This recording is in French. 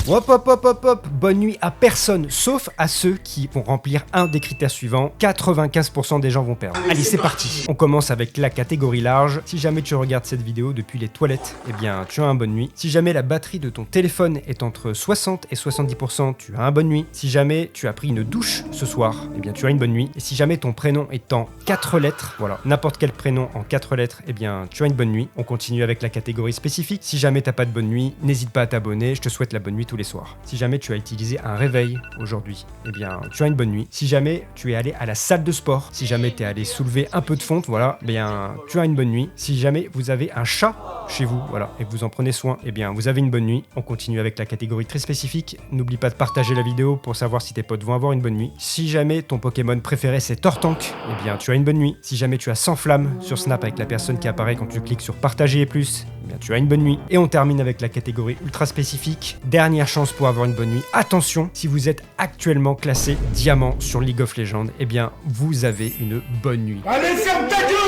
Hop hop hop hop hop, bonne nuit à personne, sauf à ceux qui vont remplir un des critères suivants. 95% des gens vont perdre. Allez, c'est parti. On commence avec la catégorie large. Si jamais tu regardes cette vidéo depuis les toilettes, eh bien tu as un bonne nuit. Si jamais la batterie de ton téléphone est entre 60 et 70%, tu as un bonne nuit. Si jamais tu as pris une douche ce soir, eh bien tu as une bonne nuit. Et si jamais ton prénom est en 4 lettres, voilà, n'importe quel prénom en 4 lettres, eh bien tu as une bonne nuit. On continue avec la catégorie spécifique. Si jamais t'as pas de bonne nuit, n'hésite pas à t'abonner, je te souhaite la bonne nuit tous les soirs. Si jamais tu as utilisé un réveil aujourd'hui, eh bien tu as une bonne nuit. Si jamais tu es allé à la salle de sport, si jamais tu es allé soulever un peu de fonte, voilà, eh bien tu as une bonne nuit. Si jamais vous avez un chat chez vous, voilà, et que vous en prenez soin, eh bien vous avez une bonne nuit. On continue avec la catégorie très spécifique. N'oublie pas de partager la vidéo pour savoir si tes potes vont avoir une bonne nuit. Si jamais ton Pokémon préféré c'est Tortank, eh bien tu as une bonne nuit. Si jamais tu as 100 flammes sur Snap avec la personne qui apparaît quand tu cliques sur partager et plus, eh bien tu as une bonne nuit. Et on termine avec la catégorie ultra spécifique. Dernière chance pour avoir une bonne nuit. Attention, si vous êtes actuellement classé diamant sur League of Legends, eh bien vous avez une bonne nuit. Allez, ferme ta gueule!